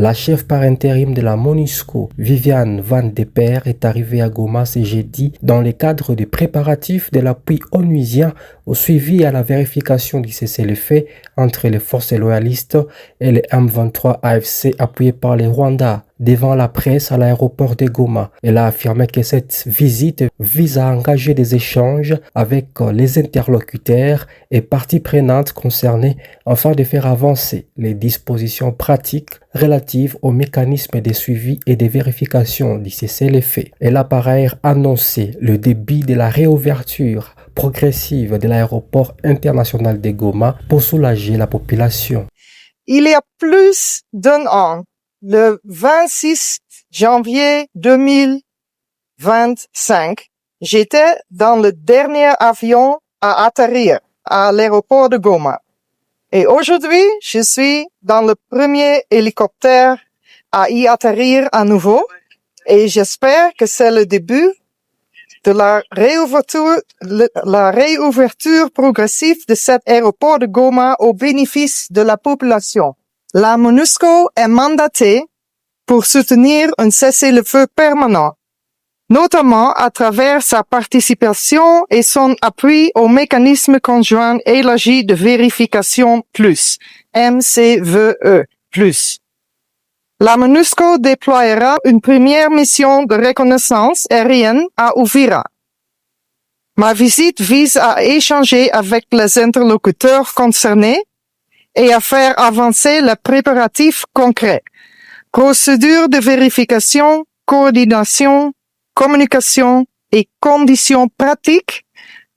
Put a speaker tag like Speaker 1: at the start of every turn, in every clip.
Speaker 1: La chef par intérim de la MONUSCO, Viviane Van de Per, est arrivée à Goma ce jeudi dans le cadre des préparatifs de l'appui onusien au suivi et à la vérification du cessez-le-feu entre les forces loyalistes et les M23 AFC appuyés par les Rwandais. Devant la presse à l'aéroport de Goma, elle a affirmé que cette visite vise à engager des échanges avec les interlocuteurs et parties prenantes concernées afin de faire avancer les dispositions pratiques relatives aux mécanismes de suivi et de vérification du cessez-le-feu. Elle a par ailleurs annoncé le début de la réouverture progressive de l'aéroport international de Goma pour soulager la population.
Speaker 2: Il y a plus d'un an, le 26 janvier 2025, j'étais dans le dernier avion à atterrir à l'aéroport de Goma. Et aujourd'hui, je suis dans le premier hélicoptère à y atterrir à nouveau. Et j'espère que c'est le début de la réouverture progressive de cet aéroport de Goma au bénéfice de la population. La MONUSCO est mandatée pour soutenir un cessez-le-feu permanent, notamment à travers sa participation et son appui au mécanisme conjoint élargi de vérification plus, MCVE plus. La MONUSCO déploiera une première mission de reconnaissance aérienne à Uvira. Ma visite vise à échanger avec les interlocuteurs concernés et à faire avancer les préparatifs concrets. Procédures de vérification, coordination, communication et conditions pratiques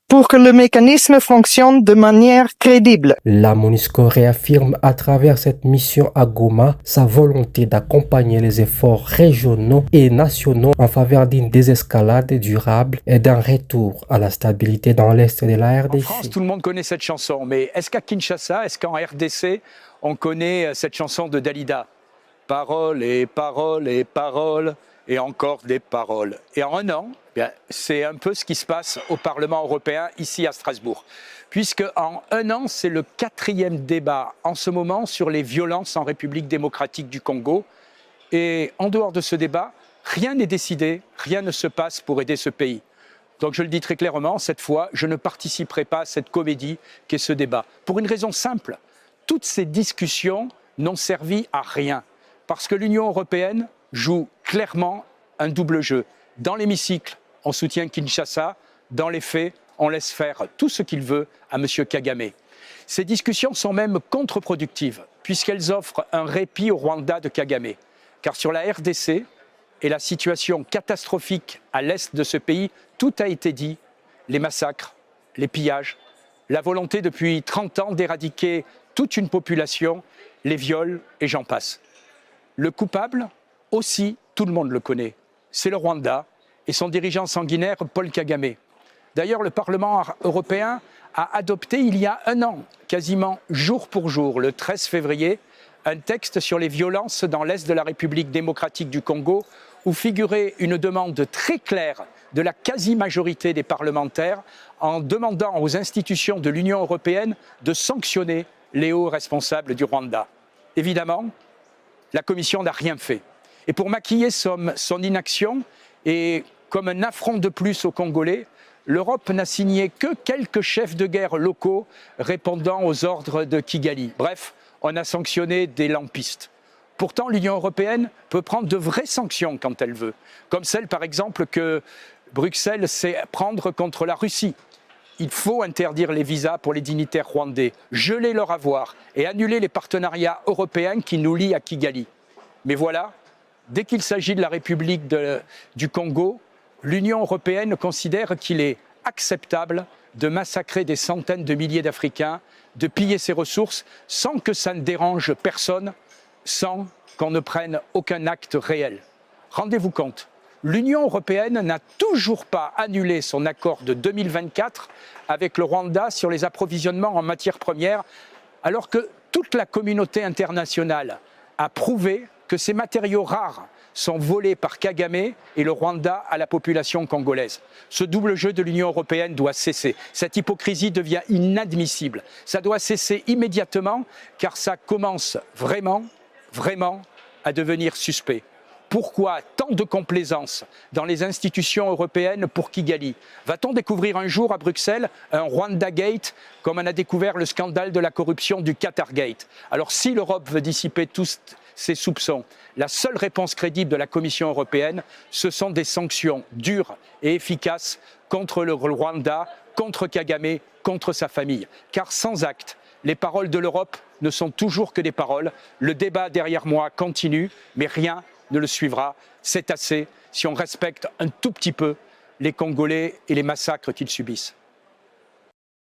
Speaker 2: pour que le mécanisme fonctionne de manière crédible.
Speaker 1: La MONUSCO réaffirme à travers cette mission à Goma sa volonté d'accompagner les efforts régionaux et nationaux en faveur d'une désescalade durable et d'un retour à la stabilité dans l'est de la RDC.
Speaker 3: En France, tout le monde connaît cette chanson, mais est-ce qu'à Kinshasa, est-ce qu'en RDC, on connaît cette chanson de Dalida? Paroles et paroles et paroles et encore des paroles. Et en un an, c'est un peu ce qui se passe au Parlement européen, ici à Strasbourg. Puisque en un an, c'est le 4e débat en ce moment sur les violences en République démocratique du Congo. Et en dehors de ce débat, rien n'est décidé, rien ne se passe pour aider ce pays. Donc je le dis très clairement, cette fois, je ne participerai pas à cette comédie qu'est ce débat. Pour une raison simple, toutes ces discussions n'ont servi à rien. Parce que l'Union européenne joue clairement un double jeu. Dans l'hémicycle, on soutient Kinshasa. Dans les faits, on laisse faire tout ce qu'il veut à M. Kagame. Ces discussions sont même contre-productives, puisqu'elles offrent un répit au Rwanda de Kagame. Car sur la RDC et la situation catastrophique à l'est de ce pays, tout a été dit. Les massacres, les pillages, la volonté depuis 30 ans d'éradiquer toute une population, les viols et j'en passe. Le coupable, aussi, tout le monde le connaît. C'est le Rwanda et son dirigeant sanguinaire, Paul Kagame. D'ailleurs, le Parlement européen a adopté il y a un an, quasiment jour pour jour, le 13 février, un texte sur les violences dans l'est de la République démocratique du Congo, où figurait une demande très claire de la quasi-majorité des parlementaires en demandant aux institutions de l'Union européenne de sanctionner les hauts responsables du Rwanda. Évidemment, la Commission n'a rien fait. Et pour maquiller son inaction, et comme un affront de plus aux Congolais, l'Europe n'a signé que quelques chefs de guerre locaux répondant aux ordres de Kigali. Bref, on a sanctionné des lampistes. Pourtant, l'Union européenne peut prendre de vraies sanctions quand elle veut, comme celle par exemple que Bruxelles sait prendre contre la Russie. Il faut interdire les visas pour les dignitaires rwandais, geler leur avoir et annuler les partenariats européens qui nous lient à Kigali. Mais voilà, dès qu'il s'agit de la République du Congo, l'Union européenne considère qu'il est acceptable de massacrer des centaines de milliers d'Africains, de piller ses ressources sans que ça ne dérange personne, sans qu'on ne prenne aucun acte réel. Rendez-vous compte, l'Union européenne n'a toujours pas annulé son accord de 2024 avec le Rwanda sur les approvisionnements en matières premières, alors que toute la communauté internationale a prouvé que ces matériaux rares sont volés par Kagame et le Rwanda à la population congolaise. Ce double jeu de l'Union européenne doit cesser. Cette hypocrisie devient inadmissible. Ça doit cesser immédiatement car ça commence vraiment à devenir suspect? Pourquoi tant de complaisance dans les institutions européennes pour Kigali? Va-t-on découvrir un jour à Bruxelles un Rwanda Gate comme on a découvert le scandale de la corruption du Qatar Gate? Alors si l'Europe veut dissiper tous ces soupçons, la seule réponse crédible de la Commission européenne, ce sont des sanctions dures et efficaces contre le Rwanda, contre Kagame, contre sa famille. Car sans acte, les paroles de l'Europe ne sont toujours que des paroles. Le débat derrière moi continue, mais rien ne le suivra. C'est assez si on respecte un tout petit peu les Congolais et les massacres qu'ils subissent.